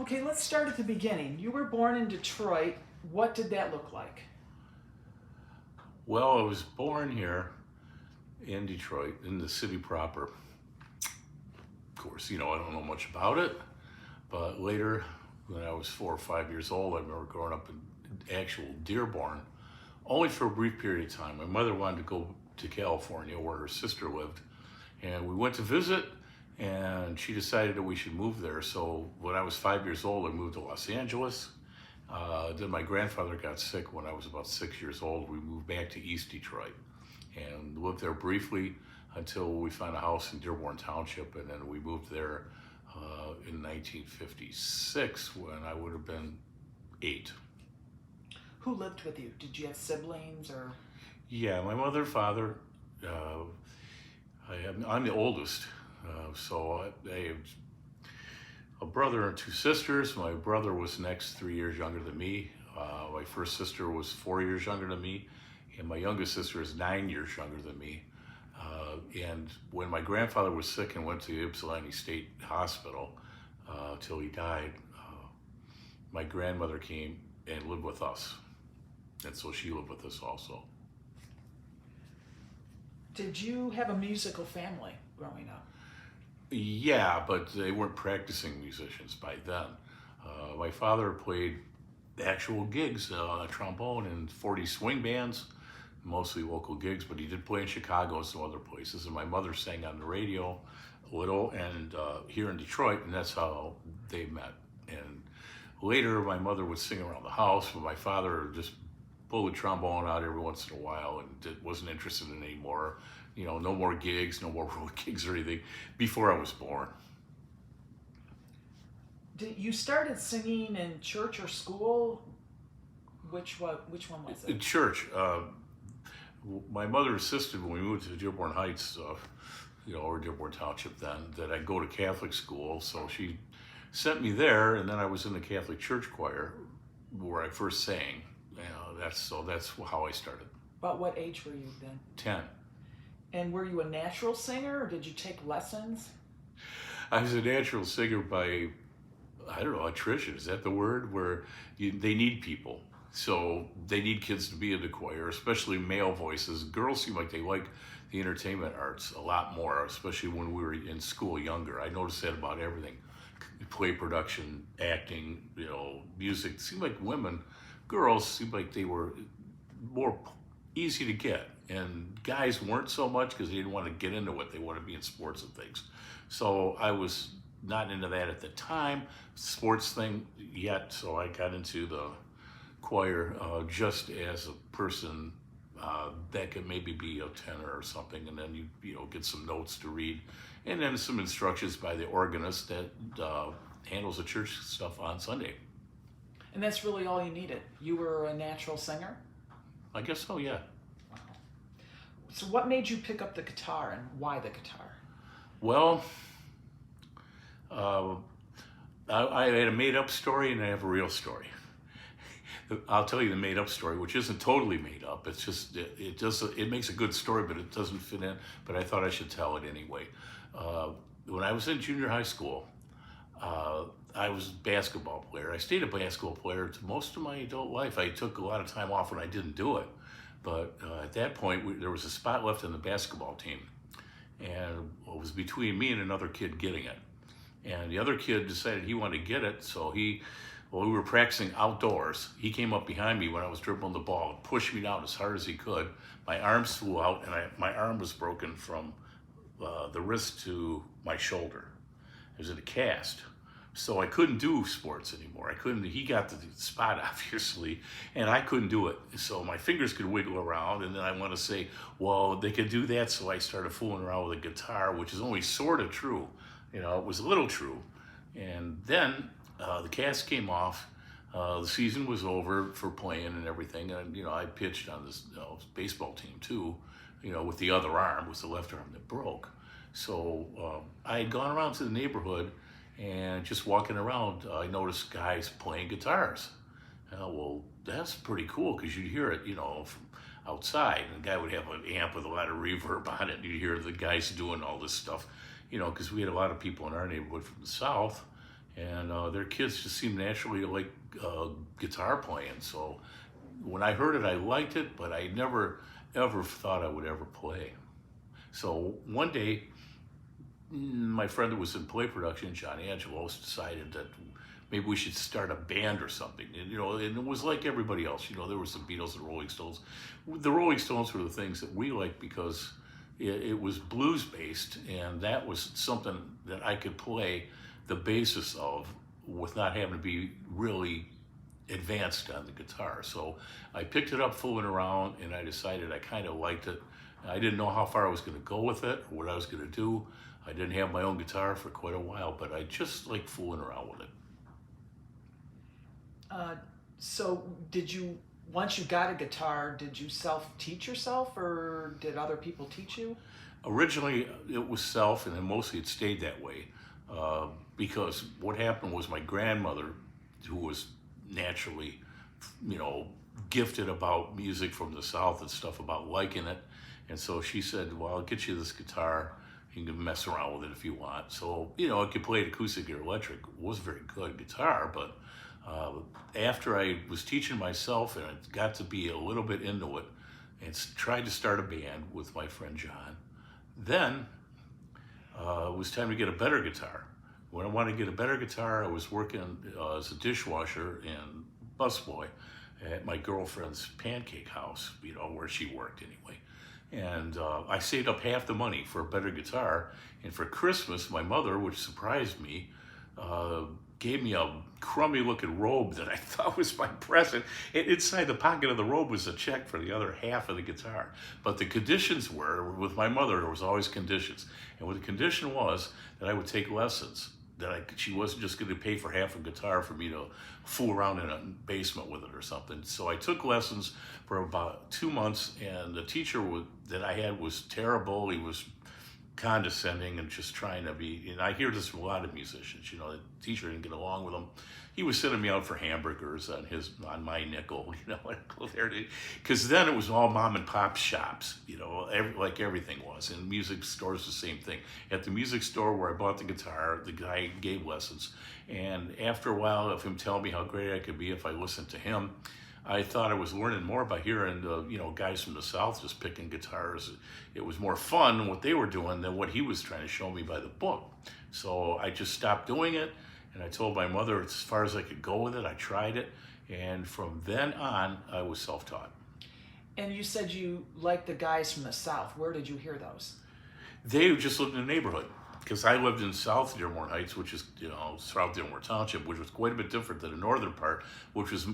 Okay, let's start at the beginning. You were born in Detroit. What did that look like? Well, I was born here in Detroit, in the city proper. Of course, I don't know much about it, but later, when I was 4 or 5 years old, I remember growing up in actual Dearborn, only for a brief period of time. My mother wanted to go to California where her sister lived, and we went to visit, and she decided that we should move there. So when I was 5 years old, I moved to Los Angeles. Then my grandfather got sick when I was about 6 years old. We moved back to East Detroit and lived there briefly until we found a house in Dearborn Township, and then we moved there in 1956 when I would have been 8. Who lived with you? Did you have siblings or? Yeah, my mother, father. I'm the oldest, so I have a brother and 2 sisters. My brother was next 3 years younger than me. My first sister was 4 years younger than me, and my youngest sister is 9 years younger than me. And when my grandfather was sick and went to Ypsilanti State Hospital till he died, my grandmother came and lived with us, and so she lived with us also. Did you have a musical family growing up? Yeah, but they weren't practicing musicians by then. My father played actual gigs, trombone in 40 swing bands, mostly local gigs, but he did play in Chicago and some other places. And my mother sang on the radio a little, and here in Detroit, and that's how they met. And later, my mother would sing around the house, but my father just pulled the trombone out every once in a while and wasn't interested in it anymore. No more gigs, no more road gigs or anything before I was born. You started singing in church or school? Which one was In it? church, my mother insisted when we moved to Dearborn Heights, or Dearborn Township then, that I go to Catholic school. So she sent me there, and then I was in the Catholic church choir where I first sang. That's how I started. About what age were you then? 10. And were you a natural singer or did you take lessons? I was a natural singer by, I don't know, attrition. Is that the word? Where they need people. So they need kids to be in the choir, especially male voices. Girls seem like they like the entertainment arts a lot more, especially when we were in school younger. I noticed that about everything. Play production, acting, music. It seemed like girls seemed like they were more easy to get. And guys weren't so much because they didn't want to get into what they want to be in sports and things. So I was not into that at the time, sports thing yet. So I got into the choir just as a person that could maybe be a tenor or something, and then you get some notes to read, and then some instructions by the organist that handles the church stuff on Sunday. And that's really all you needed. You were a natural singer? I guess so, yeah. Wow. So what made you pick up the guitar and why the guitar? Well, I had a made-up story and I have a real story. I'll tell you the made-up story, which isn't totally made up. It's just it makes a good story, but it doesn't fit in. But I thought I should tell it anyway. When I was in junior high school, I was a basketball player. I stayed a basketball player to most of my adult life. I took a lot of time off when I didn't do it. But at that point, there was a spot left on the basketball team. And it was between me and another kid getting it. And the other kid decided he wanted to get it, so we were practicing outdoors. He came up behind me when I was dribbling the ball and pushed me down as hard as he could. My arms flew out, and my arm was broken from the wrist to my shoulder. It was in a cast. So I couldn't do sports anymore. He got the spot, obviously, and I couldn't do it. So my fingers could wiggle around, and then I want to say, well, they could do that, so I started fooling around with a guitar, which is only sort of true. It was a little true. And then the cast came off. The season was over for playing and everything, and I pitched on this baseball team too, with the other arm, was the left arm that broke. So I had gone around to the neighborhood, and just walking around, I noticed guys playing guitars. Well, that's pretty cool because you'd hear it, from outside. And the guy would have an amp with a lot of reverb on it. And you'd hear the guys doing all this stuff, because we had a lot of people in our neighborhood from the South. and their kids just seemed naturally to like guitar playing. So when I heard it, I liked it, but I never ever thought I would ever play. So one day, my friend that was in play production, John Angelos, decided that maybe we should start a band or something. And, and it was like everybody else. There was the Beatles and Rolling Stones. The Rolling Stones were the things that we liked because it was blues based, and that was something that I could play the basis of with not having to be really advanced on the guitar. So I picked it up fooling around, and I decided I kind of liked it. I didn't know how far I was going to go with it, or what I was going to do. I didn't have my own guitar for quite a while, but I just liked fooling around with it. So once you got a guitar, did you self-teach yourself, or did other people teach you? Originally, it was self, and then mostly it stayed that way. Because what happened was my grandmother, who was naturally, gifted about music from the South and stuff, about liking it. And so she said, well, I'll get you this guitar. You can mess around with it if you want. So, I could play it acoustic or electric. It was a very good guitar, but after I was teaching myself and I got to be a little bit into it and tried to start a band with my friend John, then it was time to get a better guitar. When I wanted to get a better guitar, I was working as a dishwasher and busboy at my girlfriend's pancake house, where she worked anyway. And I saved up half the money for a better guitar. And for Christmas, my mother, which surprised me, gave me a crummy looking robe that I thought was my present. And inside the pocket of the robe was a check for the other half of the guitar. But the conditions were, with my mother, there was always conditions. And what the condition was that I would take lessons. She wasn't just going to pay for half a guitar for me to fool around in a basement with it or something. So I took lessons for about 2 months, and the teacher that I had was terrible. He was condescending and just trying to be, and I hear this from a lot of musicians, the teacher didn't get along with them. He was sending me out for hamburgers on my nickel, because then it was all mom and pop shops, like everything was, and music stores the same thing. At the music store where I bought the guitar, the guy gave lessons, and after a while of him telling me how great I could be if I listened to him, I thought I was learning more by hearing guys from the South just picking guitars. It was more fun what they were doing than what he was trying to show me by the book. So I just stopped doing it, and I told my mother as far as I could go with it. I tried it, and from then on, I was self-taught. And you said you liked the guys from the South. Where did you hear those? They just lived in the neighborhood. Because I lived in South Dearborn Heights, which is, South Dearborn Township, which was quite a bit different than the northern part, which was,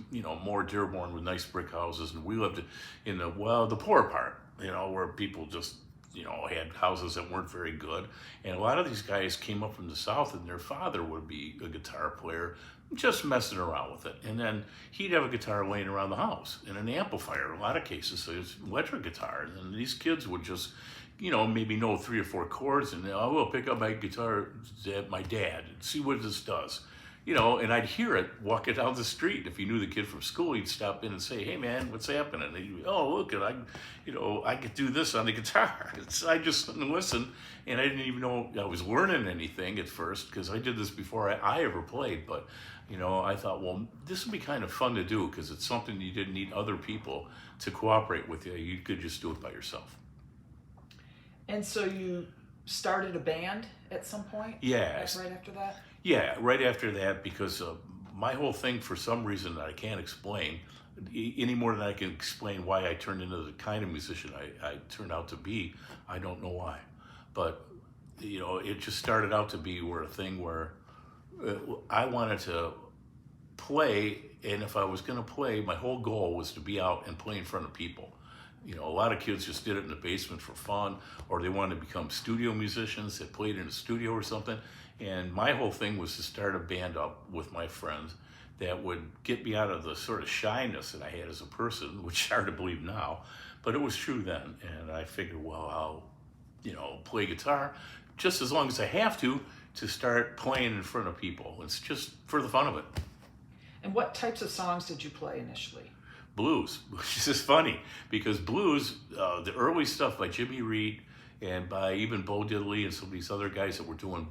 more Dearborn with nice brick houses. And we lived in the poor part, where people just, had houses that weren't very good. And a lot of these guys came up from the South, and their father would be a guitar player, just messing around with it. And then he'd have a guitar laying around the house and an amplifier, in a lot of cases, so it's electric guitar. And these kids would just, maybe know 3 or 4 chords, and I will pick up my guitar at my dad and see what this does. And I'd hear it walking down the street. If he knew the kid from school, he'd stop in and say, hey man, what's happening? And he'd be, oh, look, I could do this on the guitar. I just listened, and I didn't even know I was learning anything at first, because I did this before I ever played. But, I thought, well, this would be kind of fun to do, because it's something you didn't need other people to cooperate with you. You could just do it by yourself. And so you started a band at some point? Yeah. Right after that? Yeah, right after that, because my whole thing, for some reason that I can't explain, any more than I can explain why I turned into the kind of musician I turned out to be, I don't know why. But, it just started out to be a thing where I wanted to play, and if I was going to play, my whole goal was to be out and play in front of people. A lot of kids just did it in the basement for fun, or they wanted to become studio musicians that played in a studio or something. And my whole thing was to start a band up with my friends that would get me out of the sort of shyness that I had as a person, which is hard to believe now, but it was true then. And I figured, well, I'll, play guitar just as long as I have to start playing in front of people. It's just for the fun of it. And what types of songs did you play initially? Blues, which is just funny, because blues, the early stuff by Jimmy Reed and by even Bo Diddley and some of these other guys that were doing,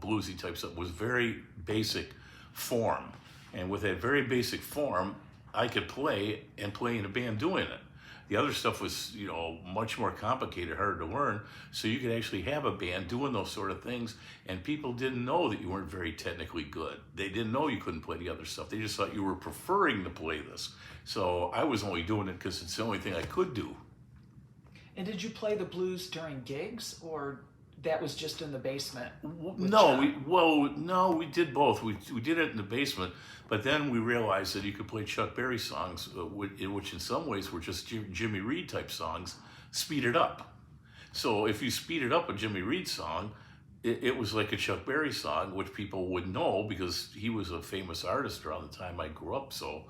bluesy type stuff, was very basic form. And with that very basic form, I could play in a band doing it. The other stuff was, much more complicated, harder to learn. So you could actually have a band doing those sort of things, and people didn't know that you weren't very technically good. They didn't know you couldn't play the other stuff. They just thought you were preferring to play this. So I was only doing it because it's the only thing I could do. And did you play the blues during gigs, or that was just in the basement? No, we did both. We did it in the basement, but then we realized that you could play Chuck Berry songs, which in some ways were just Jimmy Reed type songs, speeded up. So if you speeded up a Jimmy Reed song, it was like a Chuck Berry song, which people would know because he was a famous artist around the time I grew up. So,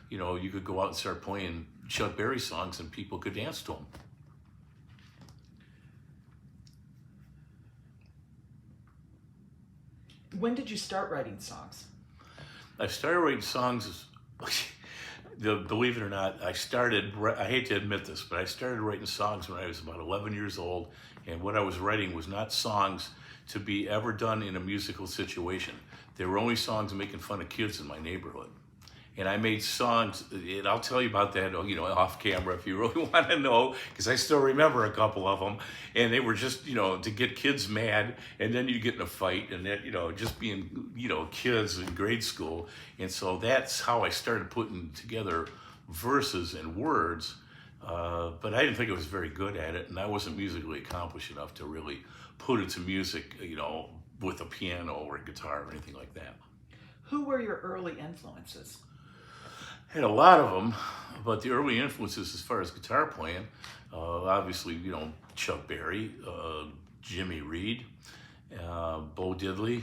you could go out and start playing Chuck Berry songs and people could dance to them. When did you start writing songs? I started writing songs, believe it or not, I hate to admit this, but I started writing songs when I was about 11 years old, and what I was writing was not songs to be ever done in a musical situation. They were only songs making fun of kids in my neighborhood. And I made songs, and I'll tell you about that, off camera if you really want to know, because I still remember a couple of them. And they were just, to get kids mad, and then you get in a fight, and that, just being, kids in grade school. And so that's how I started putting together verses and words. But I didn't think I was very good at it, and I wasn't musically accomplished enough to really put it to music, with a piano or a guitar or anything like that. Who were your early influences? I had a lot of them, but the early influences as far as guitar playing, obviously, Chuck Berry, Jimmy Reed, Bo Diddley,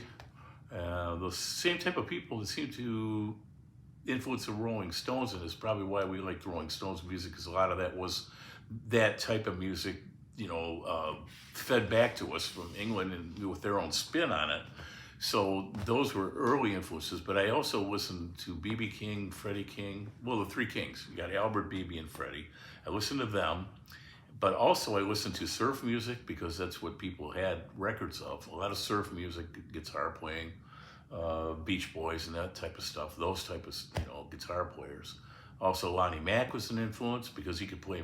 the same type of people that seem to influence the Rolling Stones, and it's probably why we like the Rolling Stones music, because a lot of that was that type of music, fed back to us from England and with their own spin on it. So those were early influences, but I also listened to B.B. King, Freddie King, the three Kings. You got Albert, B.B., and Freddie. I listened to them, but also I listened to surf music because that's what people had records of. A lot of surf music, guitar playing, Beach Boys and that type of stuff, those type of, guitar players. Also, Lonnie Mack was an influence because he could play,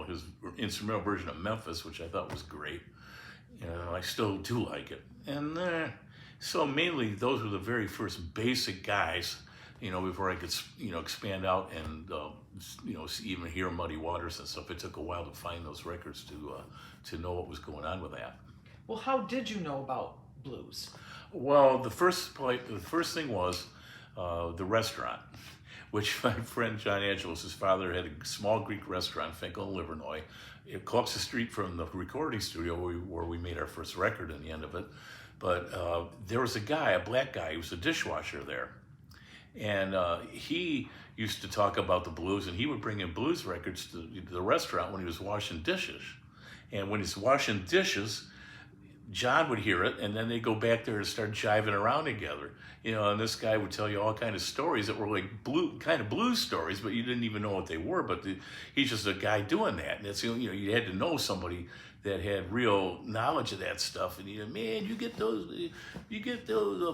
his instrumental version of Memphis, which I thought was great. I still do like it. And so mainly those were the very first basic guys, before I could, expand out and, even hear Muddy Waters and stuff. It took a while to find those records to know what was going on with that. Well, how did you know about blues? Well, the first thing was the restaurant, which my friend John Angelos, his father, had a small Greek restaurant, Finkel, Livernois, across the street from the recording studio where we made our first record in the end of it. But there was a black guy, who was a dishwasher there. And he used to talk about the blues, and he would bring in blues records to the restaurant when he was washing dishes. And when he's washing dishes, John would hear it, and then they'd go back there and start jiving around together. And this guy would tell you all kind of stories that were like blues stories, but you didn't even know what they were. But he's just a guy doing that. And that's, you had to know somebody that had real knowledge of that stuff. And you get those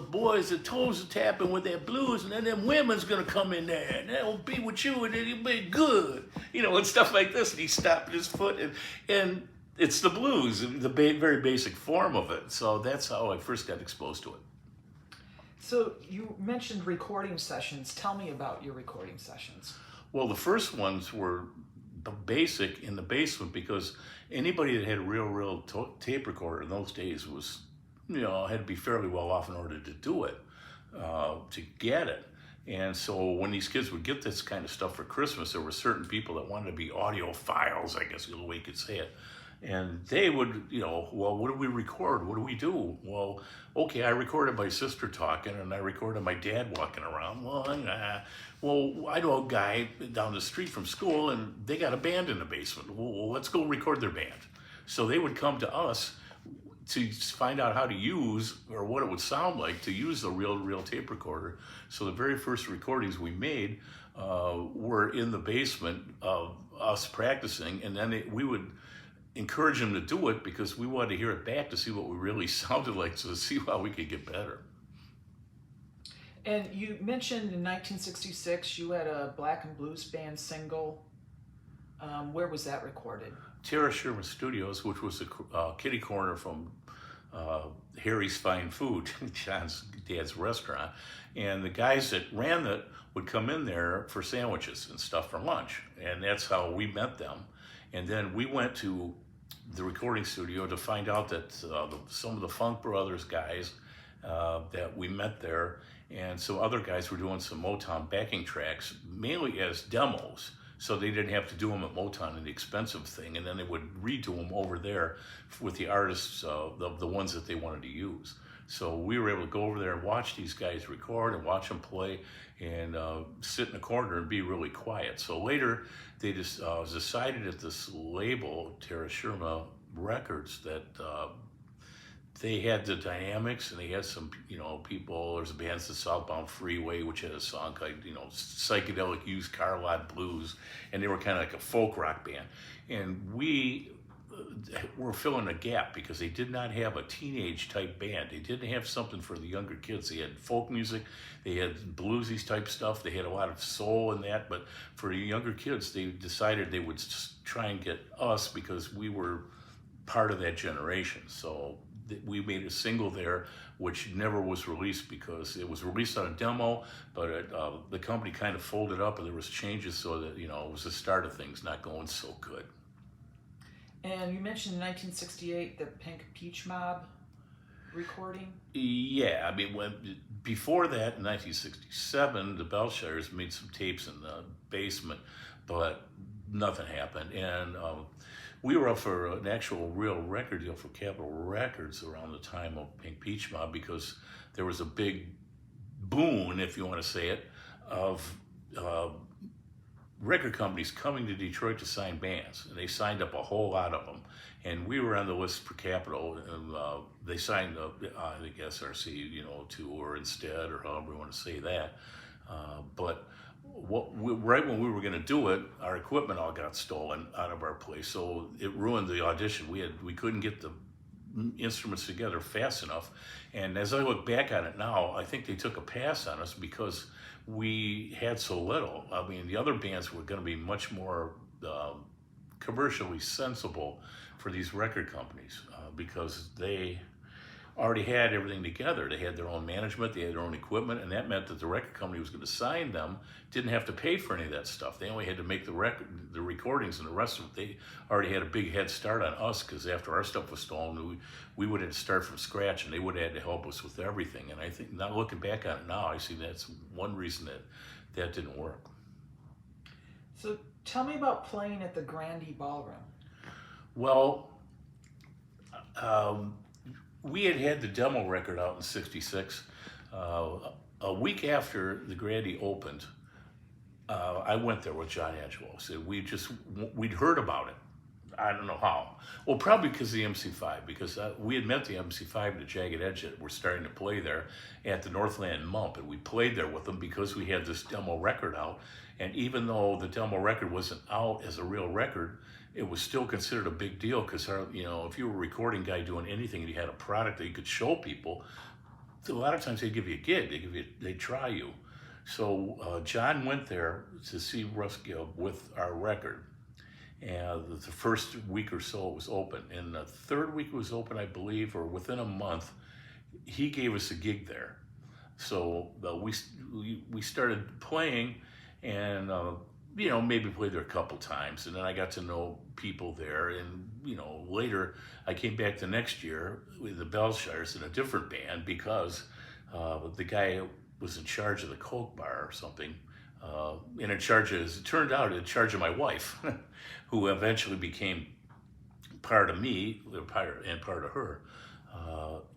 boys, the toes are tapping with their blues, and then them women's gonna come in there, and they'll be with you, and it'll be good, and stuff like this. And he stopped his foot, and it's the blues, the very basic form of it. So that's how I first got exposed to it. So you mentioned recording sessions. Tell me about your recording sessions. Well, the first ones were basic in the basement because anybody that had a real tape recorder in those days was, had to be fairly well off in order to do it, to get it. And so when these kids would get this kind of stuff for Christmas, there were certain people that wanted to be audiophiles, I guess is the way you could say it. And they would, well, what do we record? What do we do? Well, okay, I recorded my sister talking, and I recorded my dad walking around. Well, I know a guy down the street from school, and they got a band in the basement. Well, let's go record their band. So they would come to us to find out how to use, or what it would sound like to use a real tape recorder. So the very first recordings we made were in the basement of us practicing, and then we would encourage them to do it because we wanted to hear it back to see what we really sounded like, so to see how we could get better. And you mentioned in 1966 you had a Black and Blues Band single. Where was that recorded? Tara Sherman Studios, which was a kitty corner from Harry's Fine Food, John's dad's restaurant. And the guys that ran it would come in there for sandwiches and stuff for lunch. And that's how we met them. And then we went to the recording studio to find out that some of the Funk Brothers guys that we met there and some other guys were doing some Motown backing tracks, mainly as demos. So they didn't have to do them at Motown, an expensive thing, and then they would redo them over there with the artists, the ones that they wanted to use. So we were able to go over there and watch these guys record and watch them play and sit in a corner and be really quiet. So later they just decided at this label, Tara Sherman Records, that they had the dynamics and they had some, people, there's a band, the Southbound Freeway, which had a song called, Psychedelic Used Car Lot Blues, and they were kind of like a folk rock band. And we were filling a gap because they did not have a teenage type band. They didn't have something for the younger kids. They had folk music, they had bluesy type stuff, they had a lot of soul in that, but for the younger kids, they decided they would just try and get us because we were part of that generation. So we made a single there, which never was released because it was released on a demo, but the company kind of folded up and there was changes so that, it was the start of things not going so good. And you mentioned in 1968 the Pink Peach Mob recording? Yeah, before that, in 1967, the Belshires made some tapes in the basement, but nothing happened. And we were up for an actual real record deal for Capitol Records around the time of Pink Peach Mob because there was a big boon, if you want to say it, of record companies coming to Detroit to sign bands. And they signed up a whole lot of them. And we were on the list for Capitol, and they signed I think SRC, tour instead, or however you want to say that. But right when we were going to do it, our equipment all got stolen out of our place, so it ruined the audition. We couldn't get the instruments together fast enough, and as I look back on it now, I think they took a pass on us because we had so little. The other bands were going to be much more commercially sensible for these record companies because they already had everything together. They had their own management, they had their own equipment, and that meant that the record company was going to sign them, didn't have to pay for any of that stuff. They only had to make the recordings, and the rest of it, they already had a big head start on us because after our stuff was stolen, we would have to start from scratch, and they would have had to help us with everything. And I think, now looking back on it now, I see that's one reason that didn't work. So tell me about playing at the Grandee Ballroom. Well, we had the demo record out in '66. A week after the Grandee opened, I went there with John Angelo. So we'd heard about it. I don't know how. Well, probably because of the MC5, because we had met the MC5 and the Jagged Edge that were starting to play there at the Northland Mump, and we played there with them because we had this demo record out. And even though the demo record wasn't out as a real record, it was still considered a big deal because, if you were a recording guy doing anything and you had a product that you could show people, a lot of times they'd give you a gig, they'd try you. So John went there to see Russ Gibb with our record. And the first week or so it was open. And the third week it was open, I believe, or within a month, he gave us a gig there. So we started playing and maybe played there a couple times, and then I got to know people there, and later I came back the next year with the Belshires in a different band because the guy was in charge of the Coke bar or something, and in charge of, as it turned out, in charge of my wife, who eventually became part of me and part of her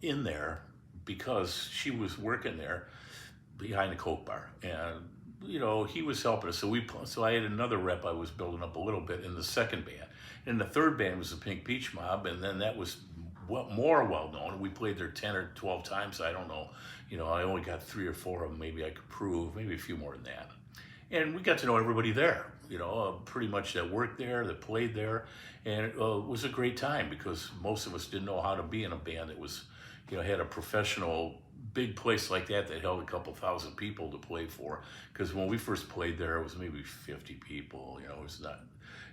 in there because she was working there behind the Coke bar, and he was helping us. So I had another rep I was building up a little bit in the second band. And the third band was the Pink Peach Mob, and then that was more well-known. We played there 10 or 12 times, I don't know. I only got 3 or 4 of them, maybe I could prove, maybe a few more than that. And we got to know everybody there. pretty much that worked there, that played there, and it was a great time because most of us didn't know how to be in a band that was, had a professional big place like that held a couple thousand people to play for. Because when we first played there, it was maybe 50 people. It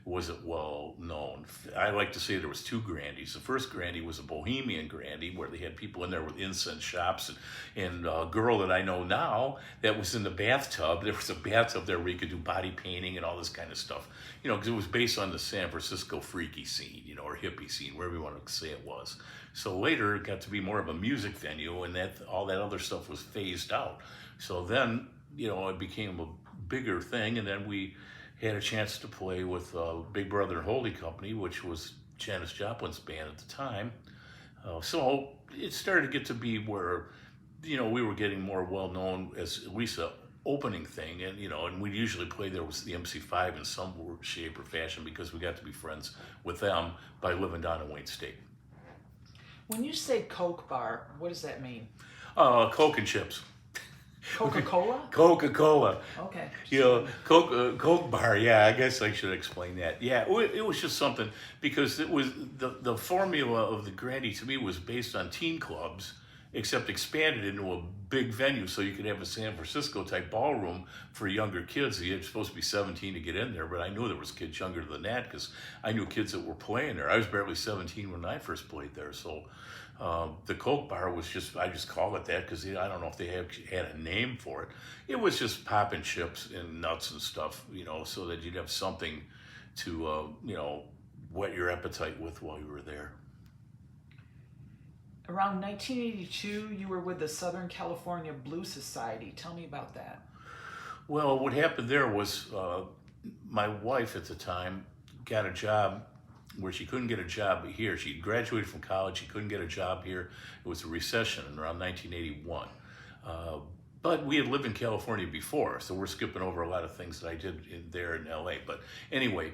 wasn't well known. I like to say there was two Grandies. The first Grandie was a bohemian Grandie where they had people in there with incense shops, and a girl that I know now that was in the bathtub. There was a bathtub there where you could do body painting and all this kind of stuff. Because it was based on the San Francisco freaky scene, or hippie scene, wherever you want to say it was. So later it got to be more of a music venue, and all that other stuff was phased out. So then, it became a bigger thing, and then we had a chance to play with Big Brother and Holding Company, which was Janis Joplin's band at the time. So it started to get to be where, we were getting more well-known as at least a opening thing, and we usually play there with the MC5 in some shape or fashion because we got to be friends with them by living down in Wayne State. When you say Coke bar, what does that mean? Coke and chips. Coca-Cola? Coca-Cola. Okay. Coke bar. Yeah, I guess I should explain that. Yeah, it was just something because it was the formula of the Grandie to me was based on teen clubs, except expanded into a big venue so you could have a San Francisco type ballroom for younger kids. You're supposed to be 17 to get in there, but I knew there was kids younger than that because I knew kids that were playing there. I was barely 17 when I first played there, so the Coke bar was I just call it that because I don't know if they had a name for it. It was just popping chips and nuts and stuff, so that you'd have something to, whet your appetite with while you were there. Around 1982, you were with the Southern California Blues Society. Tell me about that. Well, what happened there was my wife at the time got a job where she couldn't get a job here. She graduated from college. She couldn't get a job here. It was a recession around 1981. But we had lived in California before, so we're skipping over a lot of things that I did there in LA. But anyway,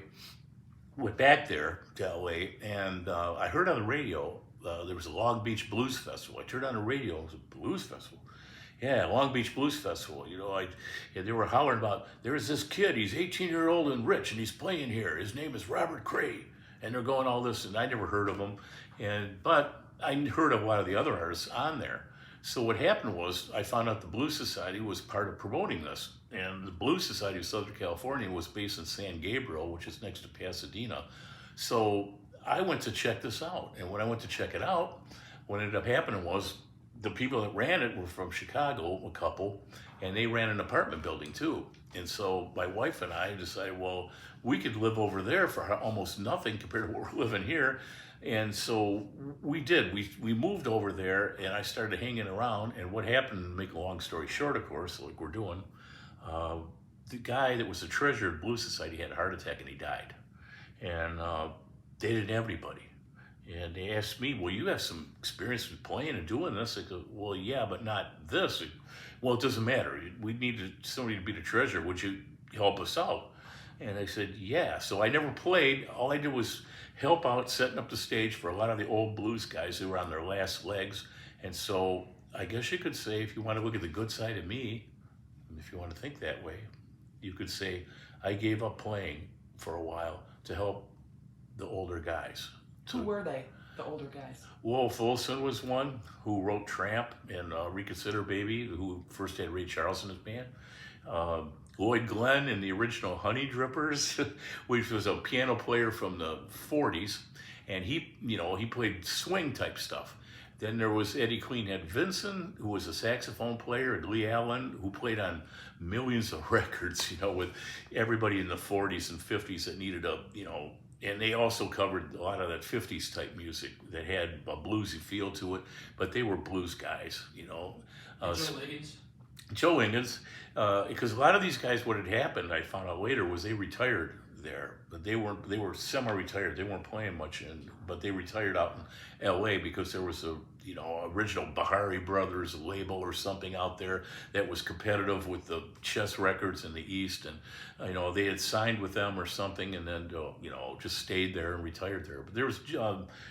went back there to LA, and I heard on the radio, there was a Long Beach Blues Festival. I turned on the radio, it was a blues festival. Yeah, Long Beach Blues Festival. They were hollering about, there's this kid, he's 18-year-old and rich, and he's playing here. His name is Robert Cray. And they're going all this, and I never heard of him. But I heard of a lot of the other artists on there. So what happened was I found out the Blues Society was part of promoting this. And the Blues Society of Southern California was based in San Gabriel, which is next to Pasadena. So I went to check this out. And when I went to check it out, what ended up happening was the people that ran it were from Chicago, a couple, and they ran an apartment building too. And so my wife and I decided, well, we could live over there for almost nothing compared to what we're living here. And so we did. We moved over there, and I started hanging around. And what happened, to make a long story short, of course, like we're doing, the guy that was the treasurer of the Blues Society had a heart attack, and he died. And they didn't have anybody. And they asked me, well, you have some experience with playing and doing this. I go, well, yeah, but not this. Well, it doesn't matter. We need somebody to be the treasurer. Would you help us out? And I said, yeah. So I never played. All I did was help out setting up the stage for a lot of the old blues guys who were on their last legs. And so I guess you could say, if you want to look at the good side of me, if you want to think that way, you could say I gave up playing for a while to help the older guys. Who were they, the older guys? Wolf Olson was one who wrote Tramp and Reconsider Baby, who first had Ray Charles in his band. Lloyd Glenn in the original Honey Drippers, which was a piano player from the 40s, and he played swing type stuff. Then there was Eddie Cleanhead Vinson, who was a saxophone player, and Lee Allen, who played on millions of records, with everybody in the 40s and 50s that needed and they also covered a lot of that 50s type music that had a bluesy feel to it, but they were blues guys, Joe Higgins, because a lot of these guys, what had happened, I found out later, was they retired there, but they were semi-retired. They weren't playing much, but they retired out in L.A. because there was a original Bahari Brothers label or something out there that was competitive with the Chess Records in the East, and they had signed with them or something, and then just stayed there and retired there. But there was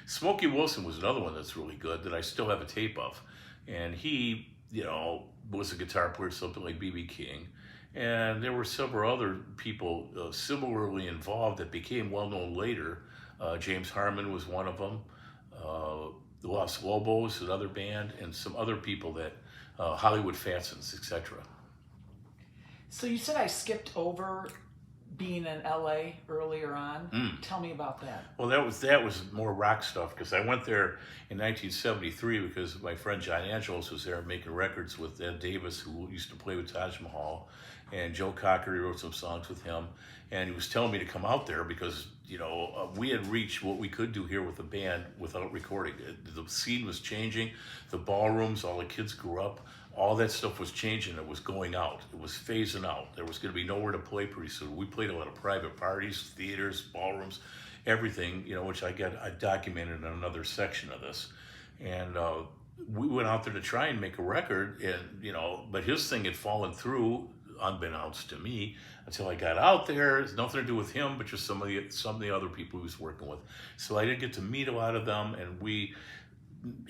Smokey Wilson was another one that's really good that I still have a tape of, and he was a guitar player, something like B.B. King. And there were several other people similarly involved that became well known later. James Harmon was one of them. The Los Lobos, another band, and some other people that Hollywood Fatsons, etc. So you said I skipped over being in LA earlier on. Tell me about that. Well, that was more rock stuff, because I went there in 1973 because my friend John Angelos was there making records with Ed Davis, who used to play with Taj Mahal, and Joe Cocker. He wrote some songs with him, and he was telling me to come out there because we had reached what we could do here with the band without recording. The scene was changing, the ballrooms, all the kids grew up. All that stuff was changing. It was going out. It was phasing out. There was going to be nowhere to play pretty soon. We played a lot of private parties, theaters, ballrooms, everything, which I documented in another section of this. And we went out there to try and make a record, and but his thing had fallen through, unbeknownst to me, until I got out there. It's nothing to do with him, but just some of the other people he was working with. So I didn't get to meet a lot of them, and we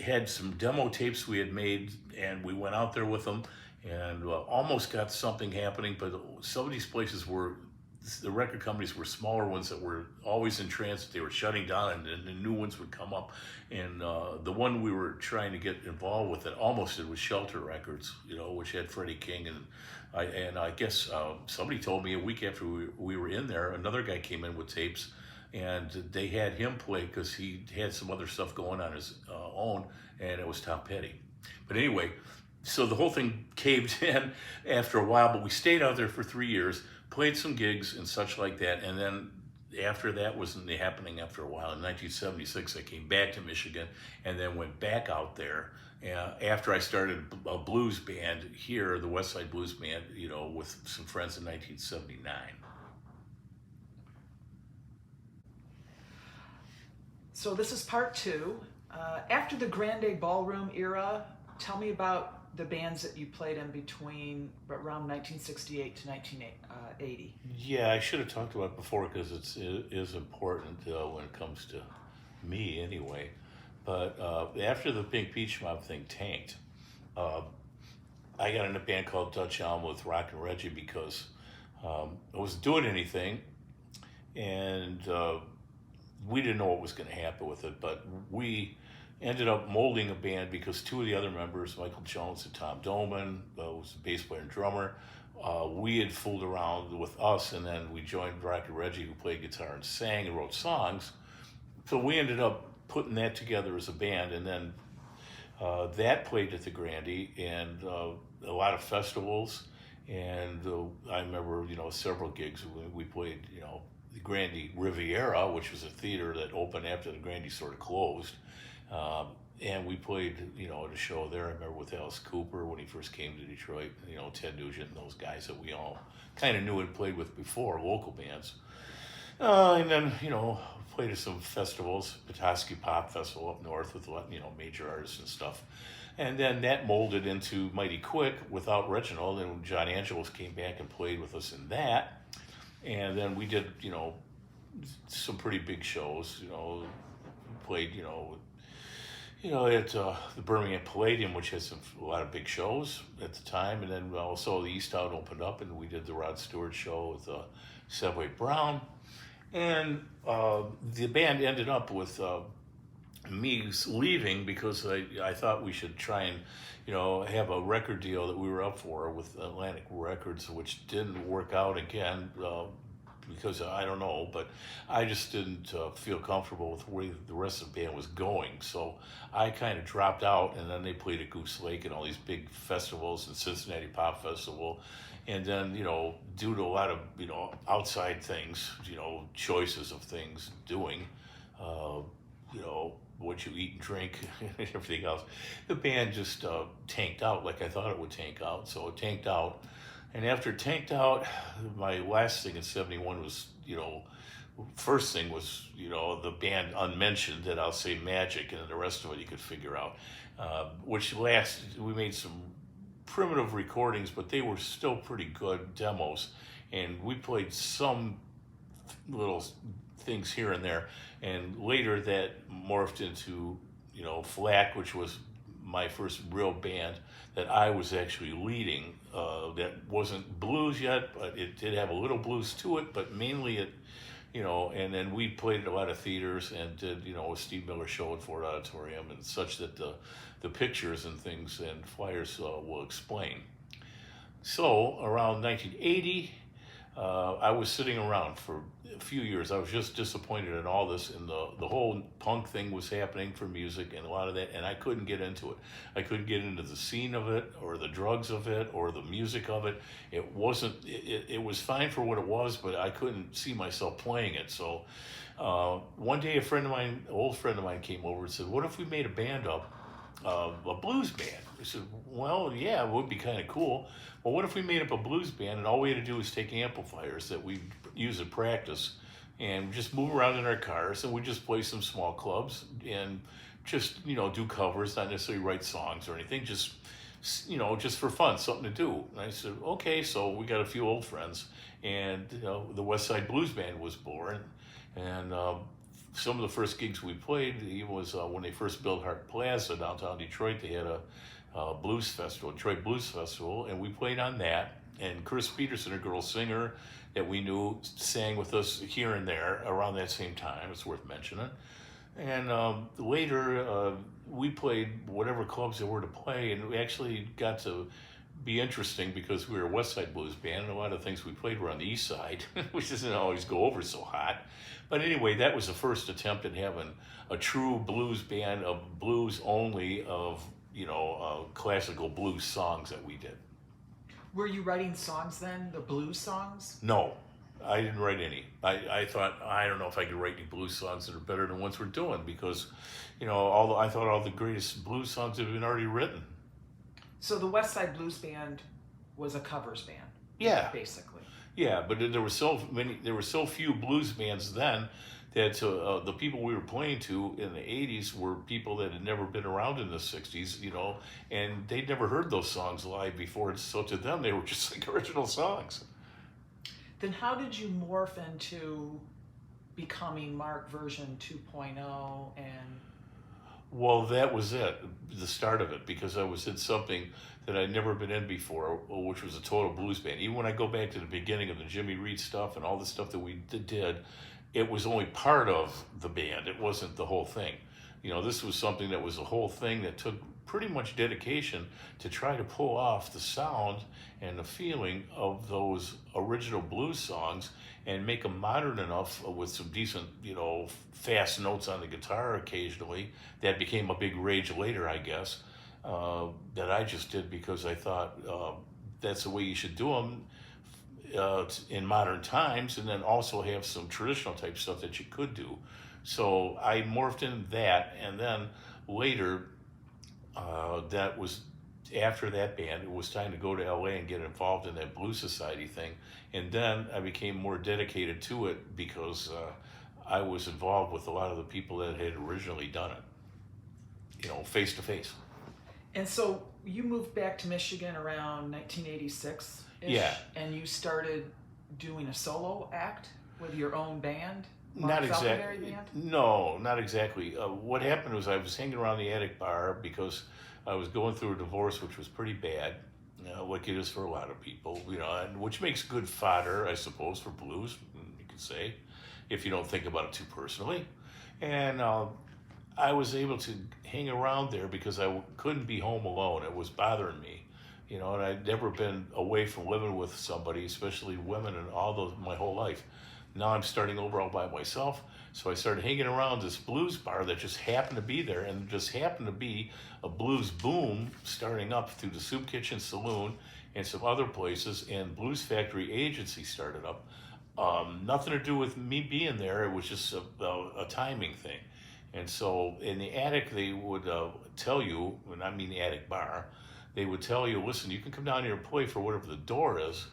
had some demo tapes we had made, and we went out there with them and almost got something happening. But some of these places the record companies were smaller ones that were always in transit. They were shutting down, and the new ones would come up. And the one we were trying to get involved with that almost did was Shelter Records, which had Freddie King. And I guess somebody told me a week after we were in there, another guy came in with tapes, and they had him play because he had some other stuff going on his own, and it was Tom Petty. But anyway, so the whole thing caved in after a while, but we stayed out there for 3 years, played some gigs and such like that, and then after that wasn't happening after a while. In 1976, I came back to Michigan and then went back out there. After I started a blues band here, the West Side Blues Band, with some friends in 1979. So this is part 2. After the Grande Ballroom era, tell me about the bands that you played in between around 1968 to 1980. Yeah, I should have talked about it before because it is important when it comes to me anyway. But after the Pink Peach Mob thing tanked, I got in a band called Dutch Elm with Rock and Reggie because I wasn't doing anything, and we didn't know what was going to happen with it, but we ended up molding a band because 2 of the other members, Michael Jones and Tom Doman, was the bass player and drummer. We had fooled around with us, and then we joined Rock and Reggie, who played guitar and sang and wrote songs. So we ended up putting that together as a band, and then that played at the Grande and a lot of festivals. And I remember, several gigs. We played, the Grande Riviera, which was a theater that opened after the Grande sort of closed. And we played, at a show there. I remember with Alice Cooper when he first came to Detroit, Ted Nugent and those guys that we all kind of knew and played with before, local bands. And then, played at some festivals, Petoskey Pop Festival up north with, major artists and stuff. And then that molded into Mighty Quick without Reginald, and John Angelos came back and played with us in that. And then we did, some pretty big shows, played, at the Birmingham Palladium, which has a lot of big shows at the time. And then also the East Town opened up, and we did the Rod Stewart show with Subway Brown. And the band ended up with me leaving because I thought we should try and, have a record deal that we were up for with Atlantic Records, which didn't work out again because I don't know, but I just didn't feel comfortable with where the rest of the band was going. So I kind of dropped out, and then they played at Goose Lake and all these big festivals and Cincinnati Pop Festival. And then, due to a lot of, outside things, choices of things doing, what you eat and drink and everything else, the band just tanked out like I thought it would tank out. So it tanked out. And after it tanked out, my last thing in 71 was, first thing was, the band Unmentioned, that I'll say Magic, and then the rest of it you could figure out, we made some primitive recordings, but they were still pretty good demos, and we played some little things here and there, and later that morphed into Flack, which was my first real band that I was actually leading. That wasn't blues yet, but it did have a little blues to it, but mainly it, and then we played at a lot of theaters and did, a Steve Miller show at Ford Auditorium and such that the pictures and things and flyers will explain. So around 1980, I was sitting around for a few years. I was just disappointed in all this, and the whole punk thing was happening for music and a lot of that, and I couldn't get into it. I couldn't get into the scene of it or the drugs of it or the music of it. It wasn't, it was fine for what it was, but I couldn't see myself playing it. So one day an old friend of mine came over and said, what if we made a band up, a blues band? I said, well, yeah, it would be kind of cool. Well, what if we made up a blues band and all we had to do was take amplifiers that we use at practice and just move around in our cars and we just play some small clubs and just, do covers, not necessarily write songs or anything, just for fun, something to do. And I said, okay, so we got a few old friends and the West Side Blues Band was born. And some of the first gigs we played, it was when they first built Hart Plaza downtown Detroit. They had a blues festival, Detroit Blues Festival, and we played on that. And Chris Peterson, a girl singer that we knew, sang with us here and there around that same time. It's worth mentioning. And later, we played whatever clubs there were to play, and we actually got to be interesting because we were a West Side Blues band, and a lot of things we played were on the East Side, which doesn't always go over so hot. But anyway, that was the first attempt at having a true blues band of blues only, of classical blues songs that we did. Were you writing songs then, the blues songs? No, I didn't write any. I thought, I don't know if I could write any blues songs that are better than ones we're doing, because, I thought all the greatest blues songs had been already written. So the West Side Blues Band was a covers band. Yeah. Basically. Yeah, but there were so few blues bands then that the people we were playing to in the 80s were people that had never been around in the 60s, and they'd never heard those songs live before. So to them, they were just like original songs. Then how did you morph into becoming Marc version 2.0 and... Well, that was it, the start of it, because I was in something that I'd never been in before, which was a total blues band. Even when I go back to the beginning of the Jimmy Reed stuff and all the stuff that we did, it was only part of the band. It wasn't the whole thing. This was something that was a whole thing that took pretty much dedication to try to pull off the sound and the feeling of those original blues songs and make them modern enough with some decent, fast notes on the guitar occasionally. That became a big rage later, I guess, that I just did because I thought that's the way you should do them in modern times, and then also have some traditional type stuff that you could do. So I morphed into that, and then later, that was after that band, it was time to go to LA and get involved in that Blues Society thing. And then I became more dedicated to it because I was involved with a lot of the people that had originally done it, face to face. And so you moved back to Michigan around 1986-ish, yeah, and you started doing a solo act with your own band? Not Falconberry exactly. band? No, not exactly. What happened was I was hanging around the attic bar because I was going through a divorce, which was pretty bad, like it is for a lot of people, and which makes good fodder, I suppose, for blues, you could say, if you don't think about it too personally. And I was able to hang around there because I couldn't be home alone. It was bothering me, and I'd never been away from living with somebody, especially women, and my whole life. Now I'm starting over all by myself, so I started hanging around this blues bar that just happened to be there, and just happened to be a blues boom starting up through the Soup Kitchen Saloon and some other places, and Blues Factory Agency started up. Nothing to do with me being there, it was just a timing thing. And so in the attic, they would tell you, and I mean the attic bar, they would tell you, listen, you can come down here and play for whatever the door is.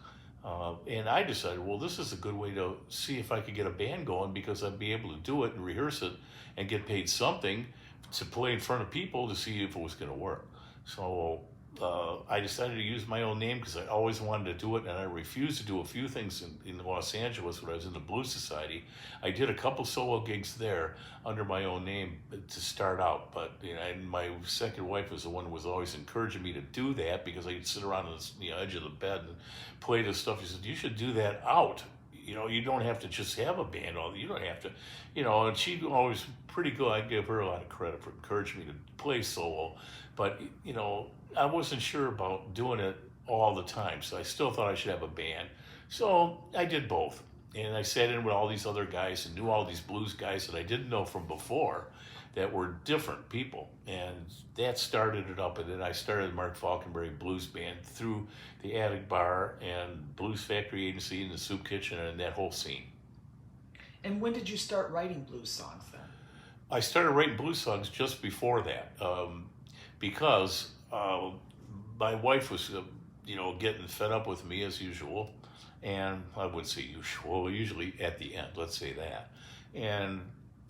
And I decided, well, this is a good way to see if I could get a band going, because I'd be able to do it and rehearse it and get paid something to play in front of people to see if it was going to work. So I decided to use my own name because I always wanted to do it, and I refused to do a few things in Los Angeles when I was in the Blues Society. I did a couple solo gigs there under my own name to start out, but and my second wife was the one who was always encouraging me to do that because I could sit around on the edge of the bed and play this stuff. She said, "You should do that out. You don't have to just have a band. You don't have to, and she always pretty good. I give her a lot of credit for encouraging me to play solo, but, I wasn't sure about doing it all the time, so I still thought I should have a band. So I did both, and I sat in with all these other guys and knew all these blues guys that I didn't know from before that were different people, and that started it up. And then I started the Marc Falconberry Blues Band through the Attic Bar and Blues Factory Agency and the Soup Kitchen and that whole scene. And when did you start writing blues songs then? I started writing blues songs just before that, because my wife was, getting fed up with me as usual, and I wouldn't say usual, usually at the end, let's say that. And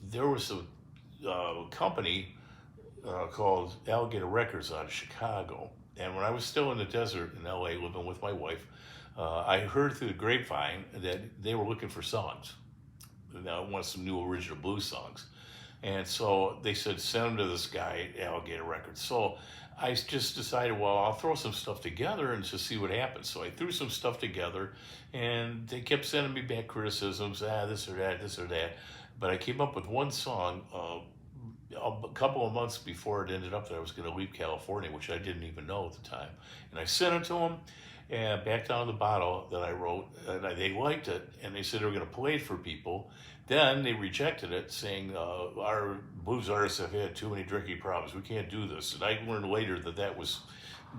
there was a company called Alligator Records out of Chicago, and when I was still in the desert in LA living with my wife, I heard through the grapevine that they were looking for songs. I wanted some new original blues songs. And so they said, send them to this guy at Alligator Records. So I just decided, well, I'll throw some stuff together and just see what happens. So I threw some stuff together, and they kept sending me back criticisms, this or that, this or that. But I came up with one song a couple of months before it ended up that I was going to leave California, which I didn't even know at the time. And I sent it to them, and back down the bottle that I wrote, and they liked it, and they said they were going to play it for people. Then they rejected it, saying, our blues artists have had too many drinking problems. We can't do this. And I learned later that was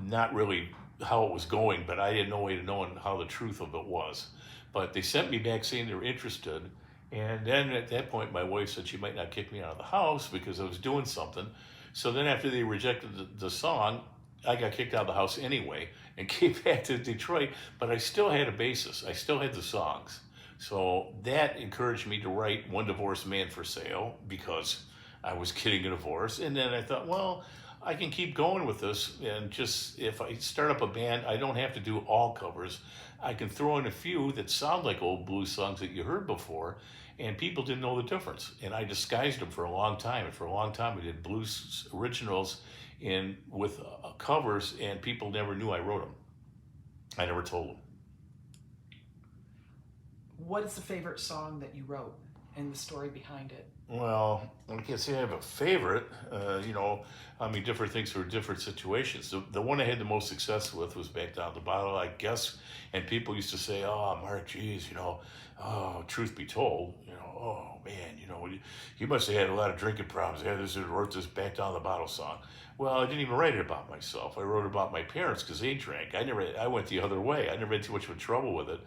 not really how it was going, but I had no way of knowing how the truth of it was. But they sent me back saying they were interested. And then at that point, my wife said she might not kick me out of the house because I was doing something. So then after they rejected the song, I got kicked out of the house anyway and came back to Detroit, but I still had a basis. I still had the songs. So that encouraged me to write One Divorced Man for Sale because I was getting a divorce. And then I thought, well, I can keep going with this, and just if I start up a band, I don't have to do all covers. I can throw in a few that sound like old blues songs that you heard before, and people didn't know the difference. And I disguised them for a long time. And for a long time, I did blues originals with covers, and people never knew I wrote them. I never told them. What is the favorite song that you wrote and the story behind it? Well, I can't say I have a favorite. Different things for different situations. The one I had the most success with was Back Down the Bottle, I guess. And people used to say, oh, Mark, geez, truth be told, oh, man, you must have had a lot of drinking problems. I wrote this Back Down the Bottle song. Well, I didn't even write it about myself. I wrote it about my parents because they drank. I went the other way. I never had too much of trouble with it.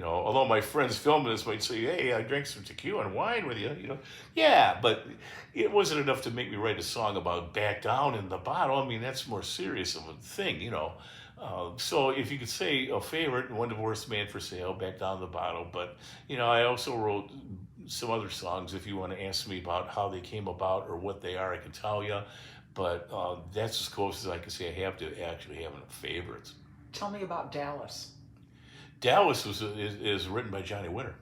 Although my friends filming this might say, hey, I drank some tequila and wine with you, Yeah, but it wasn't enough to make me write a song about back down in the bottle. I mean, that's more serious of a thing, So if you could say a favorite, One Divorced Man for Sale, Back Down the Bottle. But, I also wrote some other songs. If you want to ask me about how they came about or what they are, I can tell you. But that's as close as I can say I have to actually having a favorite. Tell me about Dallas. Dallas is written by Johnny Winter.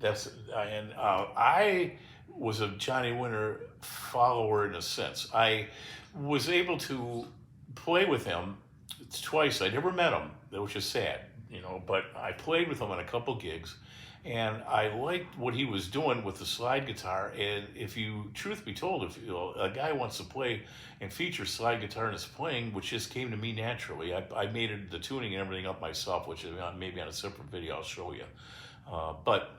I was a Johnny Winter follower in a sense. I was able to play with him twice. I never met him, which is sad, but I played with him on a couple gigs, and I liked what he was doing with the slide guitar. And truth be told, if a guy wants to play and feature slide guitar in his playing, which just came to me naturally, I made the tuning and everything up myself, which maybe on a separate video I'll show you. But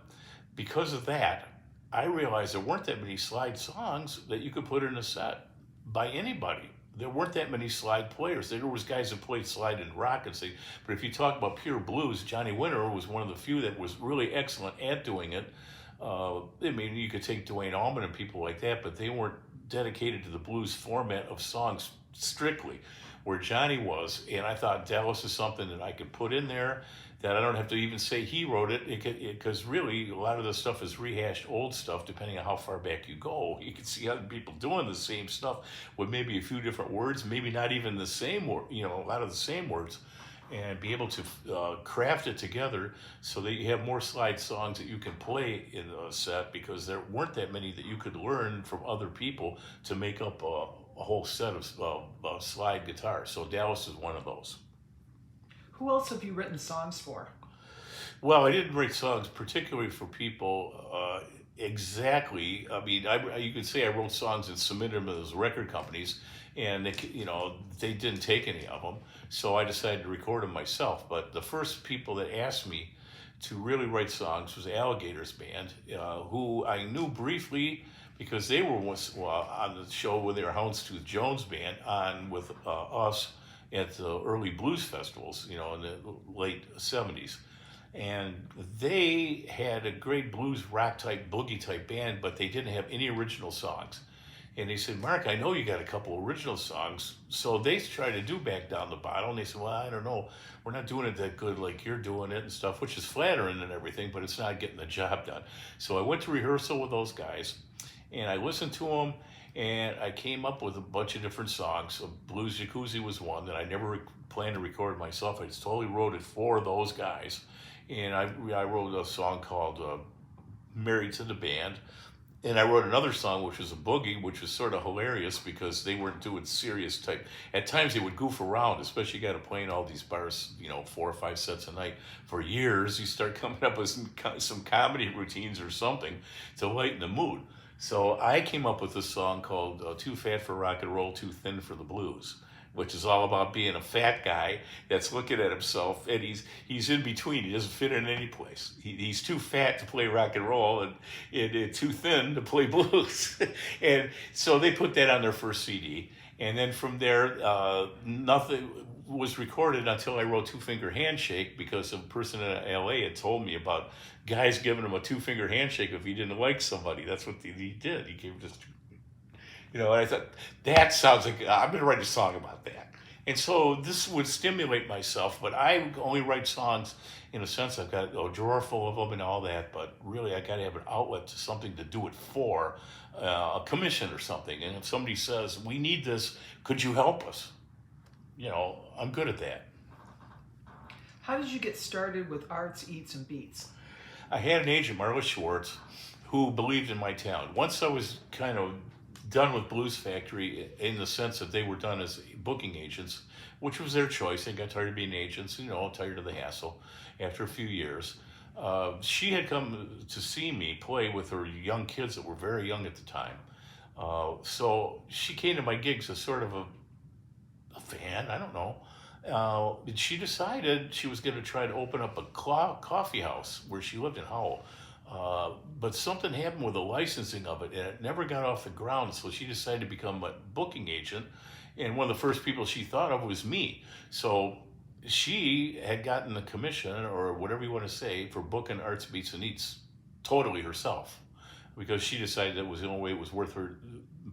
because of that, I realized there weren't that many slide songs that you could put in a set by anybody. There weren't that many slide players. There was guys that played slide and rock and sing, but if you talk about pure blues, Johnny Winter was one of the few that was really excellent at doing it. You could take Duane Allman and people like that, but they weren't dedicated to the blues format of songs strictly, where Johnny was. And I thought Dallas is something that I could put in there that I don't have to even say he wrote it, because really a lot of the stuff is rehashed old stuff. Depending on how far back you go, you can see other people doing the same stuff with maybe a few different words, maybe not even the same word, a lot of the same words, and be able to craft it together so that you have more slide songs that you can play in a set, because there weren't that many that you could learn from other people to make up a whole set of slide guitars. So Dallas is one of those. Who else have you written songs for? Well, I didn't write songs particularly for people exactly. I mean, you could say I wrote songs and submitted them to those record companies, and they didn't take any of them. So I decided to record them myself. But the first people that asked me to really write songs was Alligator's band, who I knew briefly because they were once on the show with their Houndstooth Jones band on with us at the early blues festivals, in the late 70s. And they had a great blues rock type, boogie type band, but they didn't have any original songs. And they said, Mark, I know you got a couple original songs. So they tried to do Back Down the Bottle, and they said, well, I don't know. We're not doing it that good like you're doing it and stuff, which is flattering and everything, but it's not getting the job done. So I went to rehearsal with those guys, and I listened to them, and I came up with a bunch of different songs. So Blues Jacuzzi was one that I never planned to record myself. I just totally wrote it for those guys. And I wrote a song called Married to the Band. And I wrote another song, which was a boogie, which was sort of hilarious because they weren't doing serious type. At times they would goof around, especially you got to play in all these bars, 4 or 5 sets a night for years. You start coming up with some comedy routines or something to lighten the mood. So I came up with a song called Too Fat for Rock and Roll, Too Thin for the Blues, which is all about being a fat guy that's looking at himself, and he's in between. He doesn't fit in any place. He's too fat to play rock and roll, and too thin to play blues. And so they put that on their first CD. And then from there, nothing was recorded until I wrote Two Finger Handshake, because a person in LA had told me about guys giving him a 2-finger handshake if he didn't like somebody. That's what he did. He gave just, and I thought, that sounds like, I'm going to write a song about that. And so this would stimulate myself, but I only write songs in a sense. I've got a drawer full of them and all that, but really I got to have an outlet to something to do it for, a commission or something. And if somebody says, we need this, could you help us? I'm good at that. How did you get started with Arts, Eats, and Beats? I had an agent, Marla Schwartz, who believed in my talent. Once I was kind of done with Blues Factory, in the sense that they were done as booking agents, which was their choice. They got tired of being agents, tired of the hassle after a few years. She had come to see me play with her young kids that were very young at the time. So she came to my gigs as sort of a fan, I don't know. She decided she was going to try to open up a coffee house where she lived in Howell. But something happened with the licensing of it, and it never got off the ground. So she decided to become a booking agent, and one of the first people she thought of was me. So she had gotten the commission, or whatever you want to say, for booking Arts, Beats, and Eats totally herself, because she decided that was the only way it was worth her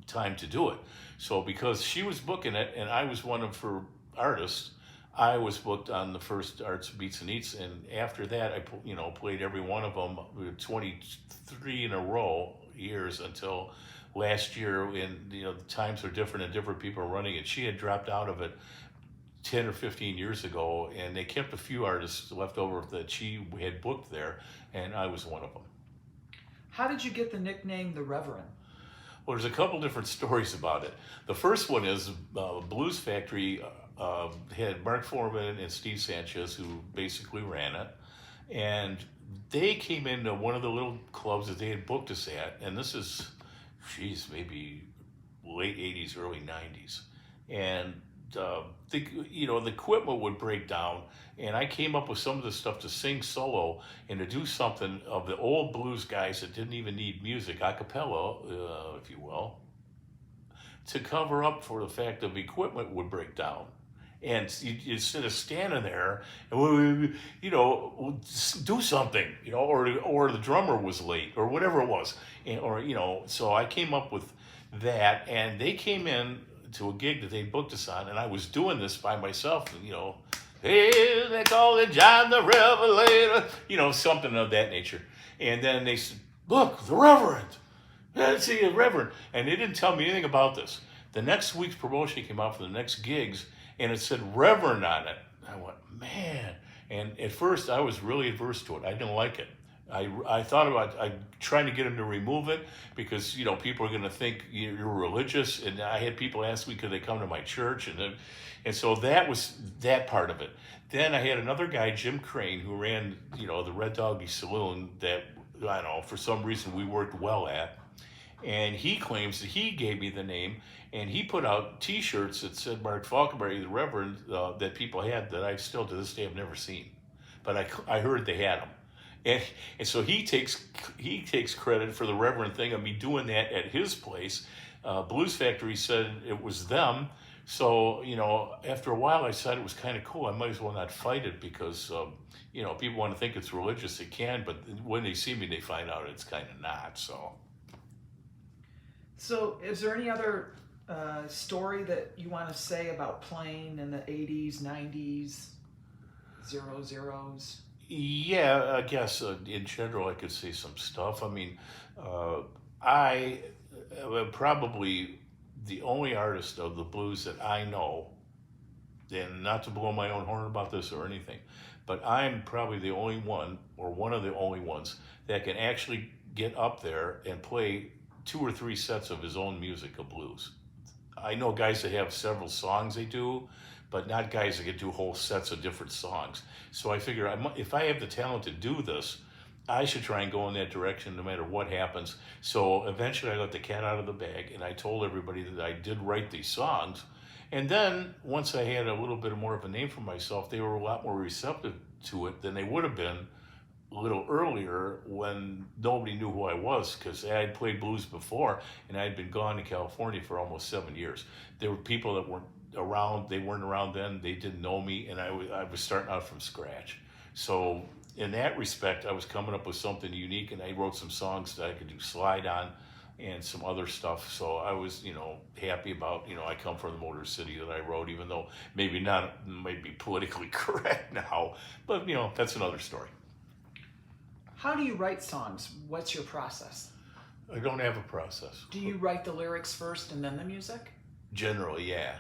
time to do it. So because she was booking it, and I was one of her artists, I was booked on the first Arts, Beats, and Eats, and after that, I played every one of them, 23 in a row years, until last year. And the times are different and different people are running it. She had dropped out of it 10 or 15 years ago, and they kept a few artists left over that she had booked there, and I was one of them. How did you get the nickname The Reverend? Well, there's a couple different stories about it. The first one is Blues Factory had Marc Falconberry and Steve Sanchez, who basically ran it, and they came into one of the little clubs that they had booked us at, and this is, maybe late 80s, early 90s, and the equipment would break down, and I came up with some of the stuff to sing solo and to do something of the old blues guys that didn't even need music, a cappella, if you will, to cover up for the fact that the equipment would break down. And instead of standing there and do something, or the drummer was late, or whatever it was, so I came up with that, and they came in to a gig that they booked us on, and I was doing this by myself, Hey, they call it John the Revelator. You know, something of that nature. And then they said, look, the Reverend. Let's see, the Reverend. And they didn't tell me anything about this. The next week's promotion came out for the next gigs, and it said Reverend on it. I went, man. And at first, I was really adverse to it. I didn't like it. I thought about trying to get him to remove it because, you know, people are going to think you're religious. And I had people ask me, could they come to my church? And so that was that part of it. Then I had another guy, Jim Crane, who ran, you know, the Red Doggy Saloon that, I don't know, for some reason we worked well at. And he claims that he gave me the name, and he put out T-shirts that said Marc Falconberry, the Reverend, that people had that I still to this day have never seen, but I heard they had them, and so he takes credit for the Reverend thing of me doing that at his place. Blues Factory said it was them, so you know after a while I decided it was kind of cool. I might as well not fight it because you know people want to think it's religious, they can, but when they see me, they find out it's kind of not. So, is there any other story that you want to say about playing in the 80s, 90s, 00s? Yeah, I guess in general I could say some stuff. I mean, I am probably the only artist of the blues that I know, and not to blow my own horn about this or anything, but I'm probably the only one, or one of the only ones, that can actually get up there and play 2 or 3 sets of his own music of blues. I know guys that have several songs they do, but not guys that can do whole sets of different songs. So I figure if I have the talent to do this, I should try and go in that direction no matter what happens. So eventually I let the cat out of the bag, and I told everybody that I did write these songs. And then once I had a little bit more of a name for myself, they were a lot more receptive to it than they would have been a little earlier when nobody knew who I was, because I had played blues before and I had been gone to California for almost 7 years. There were people that weren't around, they weren't around then, they didn't know me, and I was starting out from scratch. So in that respect, I was coming up with something unique, and I wrote some songs that I could do slide on and some other stuff. So I was, you know, happy about, you know, I come from the Motor City that I wrote, even though might be politically correct now, but you know, that's another story. How do you write songs? What's your process? I don't have a process. Do you write the lyrics first and then the music? Generally, yeah.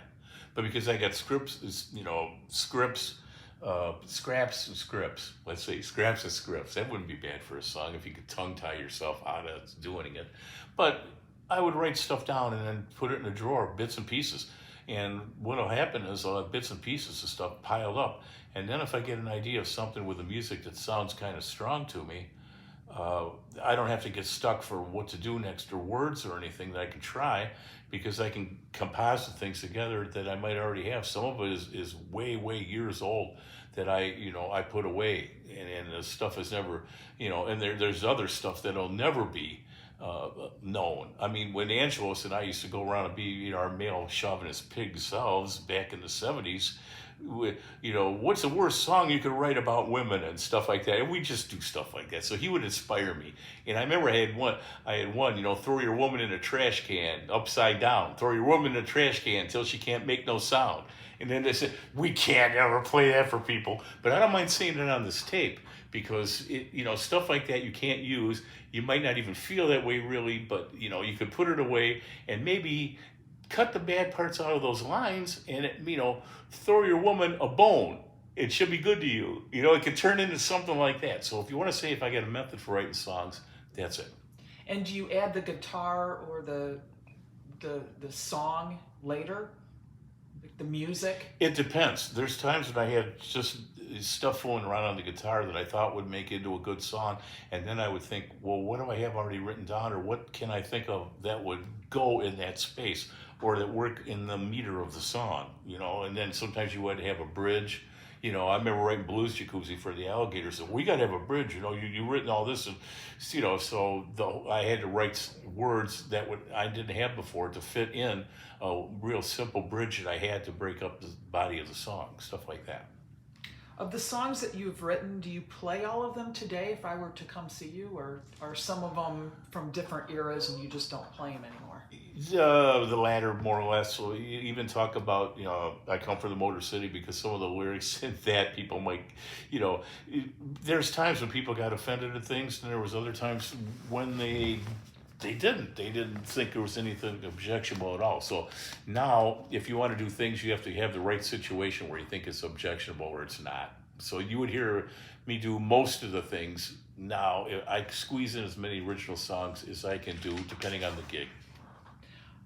But because I got scripts, you know, scraps and scripts. Let's say scraps and scripts. That wouldn't be bad for a song if you could tongue tie yourself out of doing it. But I would write stuff down and then put it in a drawer, bits and pieces. And what'll happen is I'll have bits and pieces of stuff piled up. And then if I get an idea of something with the music that sounds kind of strong to me, I don't have to get stuck for what to do next or words or anything that I can try, because I can composite things together that I might already have. Some of it is way years old that I put away, and the stuff is never, you know, and there's other stuff that'll never be known. I mean, when Angelos and I used to go around and be, you know, our male chauvinist pig selves back in the 70s, you know, what's the worst song you could write about women and stuff like that, and we just do stuff like that. So he would inspire me. And I remember I had one, you know, throw your woman in a trash can upside down, throw your woman in a trash can until she can't make no sound. And then they said, we can't ever play that for people, but I don't mind saying it on this tape, because it, you know, stuff like that you can't use. You might not even feel that way really, but you know, you could put it away and maybe cut the bad parts out of those lines, and it, you know, throw your woman a bone. It should be good to you. You know, it could turn into something like that. So if you want to say if I got a method for writing songs, that's it. And do you add the guitar or the song later? The music? It depends. There's times when I have just stuff flowing around on the guitar that I thought would make into a good song, and then I would think, well, what do I have already written down, or what can I think of that would go in that space, or that work in the meter of the song, you know? And then sometimes you would have a bridge. You know, I remember writing Blues Jacuzzi for the Alligators, and we got to have a bridge, you know, you written all this, and, you know, so I had to write words that I didn't have before to fit in a real simple bridge that I had to break up the body of the song, stuff like that. Of the songs that you've written, do you play all of them today if I were to come see you, or are some of them from different eras and you just don't play them anymore? The latter, more or less. So you even talk about, I come from the Motor City, because some of the lyrics in that people might, there's times when people got offended at things, and there was other times when they didn't think there was anything objectionable at all. So now, if you want to do things, you have to have the right situation where you think it's objectionable or it's not. So you would hear me do most of the things now. I squeeze in as many original songs as I can do, depending on the gig.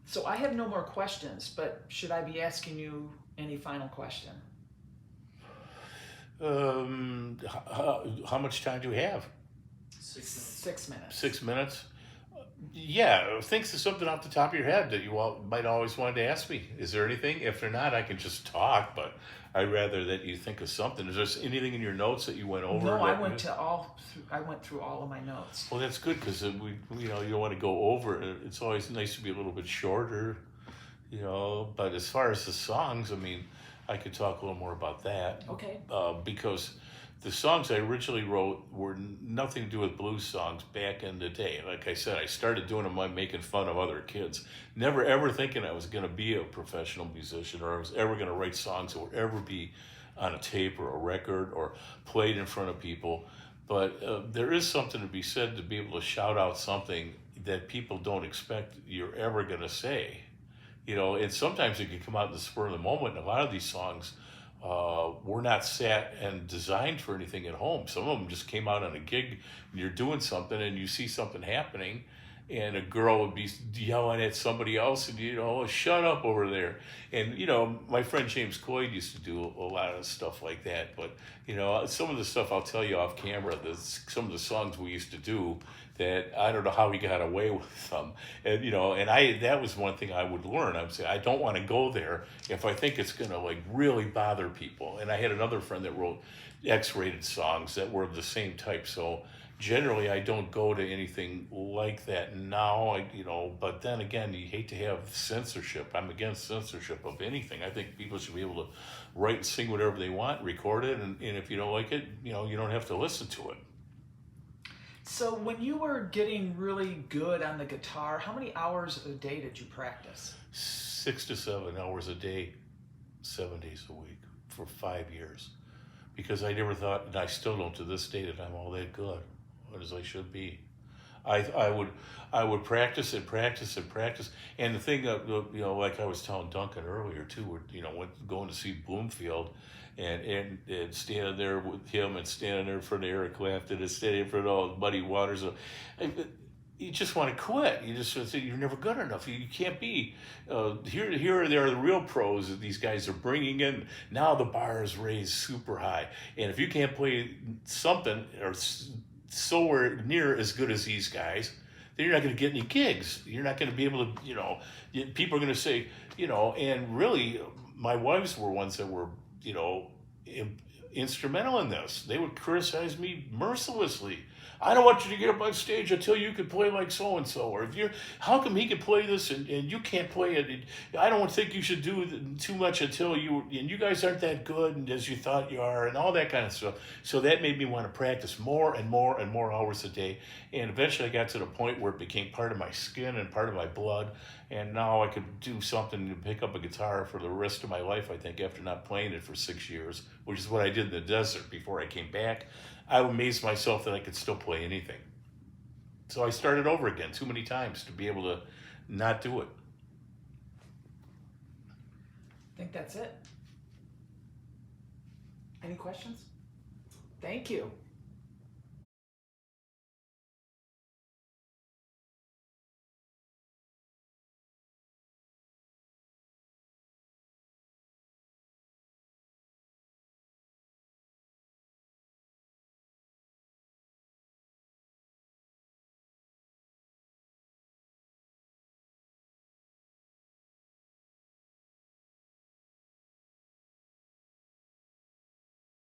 So I have no more questions, but should I be asking you any final question? How much time do we have? 6 minutes. 6 minutes? Yeah, think of something off the top of your head that you might always want to ask me. Is there anything? If they're not, I can just talk, but I'd rather that you think of something. Is there anything in your notes that you went over? No, I went through all of my notes. Well, that's good, because you don't want to go over it. It's always nice to be a little bit shorter, But as far as the songs, I could talk a little more about that. Okay. Because the songs I originally wrote were nothing to do with blues songs back in the day. Like I said, I started doing them by making fun of other kids. Never ever thinking I was going to be a professional musician, or I was ever going to write songs that would ever be on a tape or a record or played in front of people. But there is something to be said to be able to shout out something that people don't expect you're ever going to say. And sometimes it can come out in the spur of the moment. And a lot of these songs were not sat and designed for anything at home. Some of them just came out on a gig, and you're doing something and you see something happening, and a girl would be yelling at somebody else, and shut up over there. And my friend James Coyd used to do a lot of stuff like that. But some of the stuff I'll tell you off camera. Some of the songs we used to do that I don't know how he got away with them. And that was one thing I would learn. I would say, I don't want to go there if I think it's going to really bother people. And I had another friend that wrote X-rated songs that were of the same type. So generally I don't go to anything like that now. But then again, you hate to have censorship. I'm against censorship of anything. I think people should be able to write and sing whatever they want, record it, and if you don't like it, you don't have to listen to it. So when you were getting really good on the guitar, how many hours a day did you practice? 6 to 7 hours a day, 7 days a week for 5 years. Because I never thought, and I still don't to this day, that I'm all that good, as I should be. I would practice and practice and practice. And the thing, like I was telling Duncan earlier too, going to see Bloomfield, and standing there with him, and standing there in front of Eric Clapton, and standing in front of all Muddy Waters. You just want to quit. You just say you're never good enough. You can't be. Here they are, the real pros that these guys are bringing in. Now the bar is raised super high, and if you can't play something or somewhere near as good as these guys, then you're not going to get any gigs. You're not going to be able to. People are going to say, and really, my wives were ones that were, instrumental in this. They would criticize me mercilessly. I don't want you to get up on stage until you can play like so-and-so. Or how come he can play this and you can't play it? I don't think you should do too much until you guys aren't that good and as you thought you are, and all that kind of stuff. So that made me want to practice more and more and more hours a day. And eventually I got to the point where it became part of my skin and part of my blood. And now I could do something to pick up a guitar for the rest of my life, I think, after not playing it for 6 years, which is what I did in the desert before I came back. I amazed myself that I could still play anything. So I started over again too many times to be able to not do it. I think that's it. Any questions? Thank you.